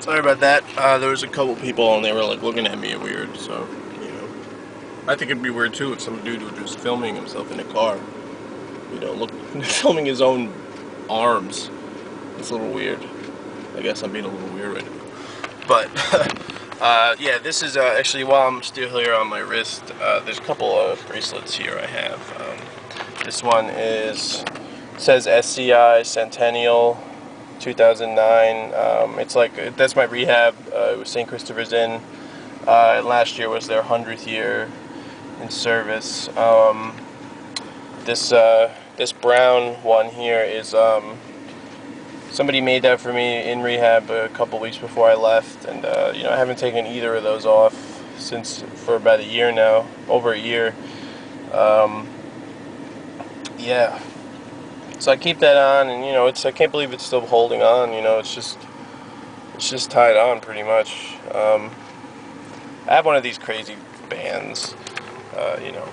Sorry about that. There was a couple people and they were like looking at me weird, so, you know. I think it'd be weird too if some dude was just filming himself in a car. You know, look, filming his own arms. It's a little weird. I guess I'm being a little weird right now. But, yeah, this is actually, while I'm still here on my wrist, there's a couple of bracelets here I have. This one says SCI Centennial 2009. It's like, that's my rehab. It was St. Christopher's Inn. Last year was their 100th year in service. This brown one here is somebody made that for me in rehab a couple weeks before I left, and you know, I haven't taken either of those off for about a year now, over a year. Yeah. So I keep that on, and you know, I can't believe it's still holding on. You know, it's just tied on pretty much. I have one of these crazy bands. You know,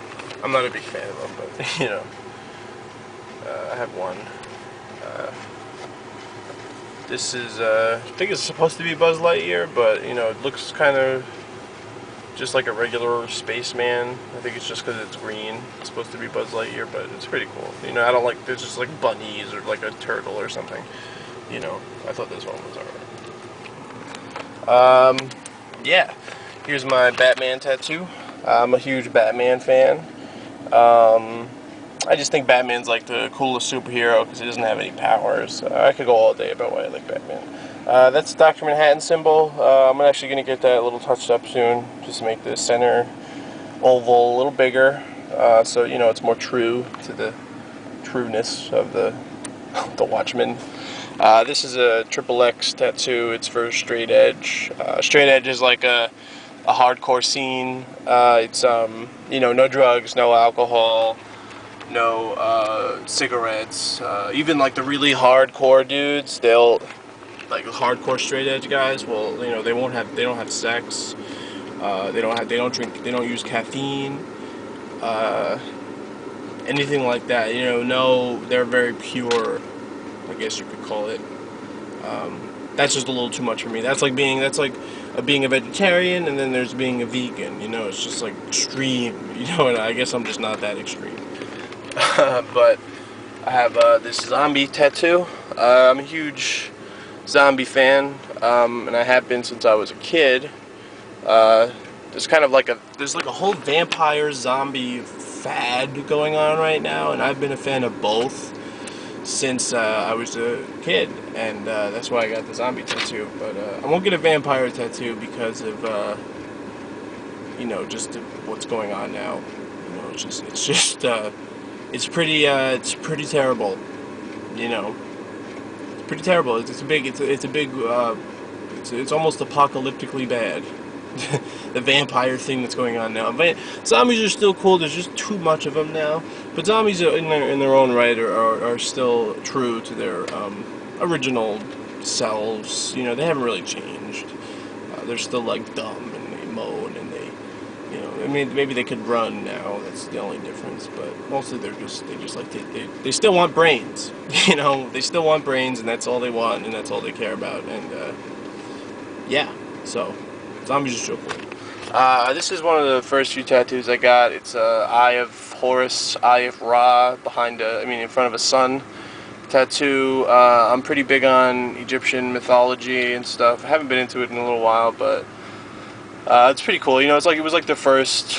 I'm not a big fan of them, but you know, I have one. This is, I think it's supposed to be Buzz Lightyear, but you know, it looks kind of just like a regular spaceman. I think it's just because it's green. It's supposed to be Buzz Lightyear, but it's pretty cool. You know, I don't like, there's just like bunnies or like a turtle or something. You know, I thought this one was alright. Yeah, here's my Batman tattoo. I'm a huge Batman fan. I just think Batman's like the coolest superhero because he doesn't have any powers. I could go all day about why I like Batman. That's the Dr. Manhattan symbol. I'm actually going to get that a little touched up soon, just to make the center oval a little bigger, so you know it's more true to the trueness of the Watchmen. This is a XXX tattoo. It's for straight edge. Straight edge is like a hardcore scene. It's you know, no drugs, no alcohol, no cigarettes. Even like the really hardcore dudes, they'll, like hardcore straight edge guys, well, you know, they don't have sex. They don't drink, they don't use caffeine, anything like that. You know, no, they're very pure, I guess you could call it. That's just a little too much for me. That's like being a vegetarian, and then there's being a vegan. You know, it's just like extreme. You know, and I guess I'm just not that extreme. But I have this zombie tattoo. I'm a huge zombie fan, and I have been since I was a kid. There's like a whole vampire zombie fad going on right now, and I've been a fan of both since I was a kid, and that's why I got the zombie tattoo. But I won't get a vampire tattoo because of you know, just what's going on now. You know, it's pretty terrible. You know, it's pretty terrible. It's almost apocalyptically bad. The vampire thing that's going on now. Zombies are still cool. There's just too much of them now. But zombies in their own right are still true to their original selves. You know, they haven't really changed. They're still like dumb, and they moan, and they, you know, I mean, maybe they could run now. That's the only difference. But mostly they still want brains. You know, they still want brains, and that's all they want, and that's all they care about. And yeah, so zombies are so cool. This is one of the first few tattoos I got. It's Eye of Horus, Eye of Ra in front of a sun tattoo. I'm pretty big on Egyptian mythology and stuff. I haven't been into it in a little while, but it's pretty cool. You know, it was like the first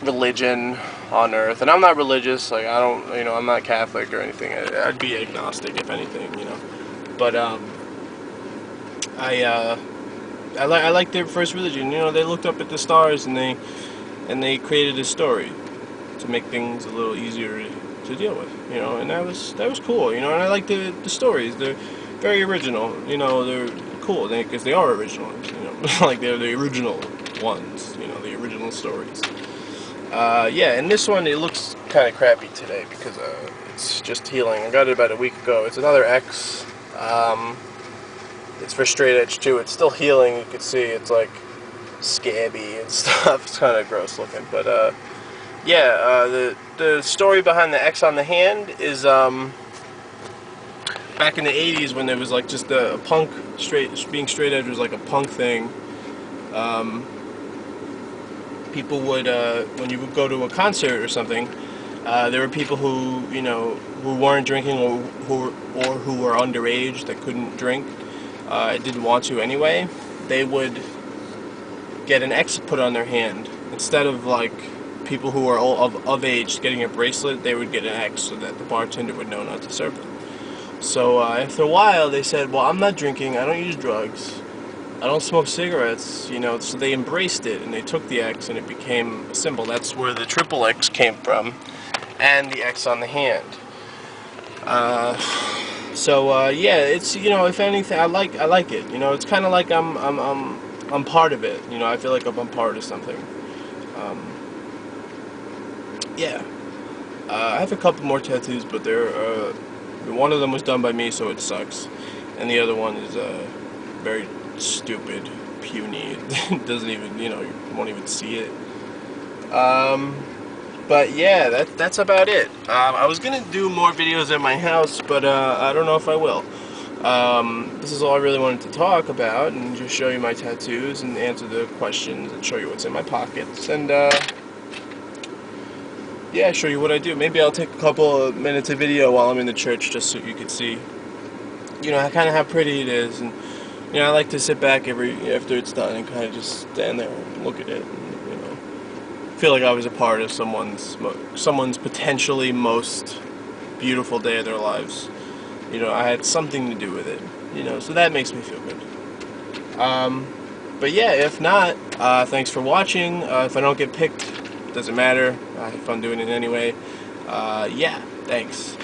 religion on earth, and I'm not religious. Like, I don't, you know, I'm not Catholic or anything. I'd be agnostic if anything, you know. But I like their first religion. You know, they looked up at the stars and they created a story to make things a little easier to deal with. You know, and that was cool. You know, and I like the stories. They're very original. You know, they're cool because they are original. You know, like they're the original ones. You know, the original stories. Yeah, and this one, it looks kind of crappy today because it's just healing. I got it about a week ago. It's another X. It's for straight edge too. It's still healing. You can see it's like scabby and stuff. It's kind of gross looking, but yeah. The story behind the X on the hand is back in the 80s when there was like just a punk, being straight edge was like a punk thing. People would, when you would go to a concert or something, there were people who, you know, who weren't drinking or who were underage that couldn't drink, didn't want to anyway. They would get an X put on their hand instead of like people who are of age getting a bracelet. They would get an X so that the bartender would know not to serve them. So after a while, they said, "Well, I'm not drinking. I don't use drugs. I don't smoke cigarettes." You know, so they embraced it and they took the X and it became a symbol. That's where the triple X came from, and the X on the hand. Yeah, it's, you know, if anything, I like it. You know, it's kind of like I'm part of it. You know, I feel like I'm part of something. Yeah. I have a couple more tattoos, but they're one of them was done by me, so it sucks, and the other one is very stupid, puny. It doesn't even, you know, you won't even see it. But yeah, that's about it. I was gonna do more videos at my house, but I don't know if I will. This is all I really wanted to talk about, and just show you my tattoos and answer the questions and show you what's in my pockets, and yeah, show you what I do. Maybe I'll take a couple of minutes of video while I'm in the church just so you can see, you know, kind of how pretty it is. And, you know, I like to sit back after it's done and kind of just stand there and look at it and, you know, feel like I was a part of someone's potentially most beautiful day of their lives. You know, I had something to do with it, you know, so that makes me feel good. But yeah, if not, thanks for watching. If I don't get picked, doesn't matter. I had fun doing it anyway. Yeah, thanks.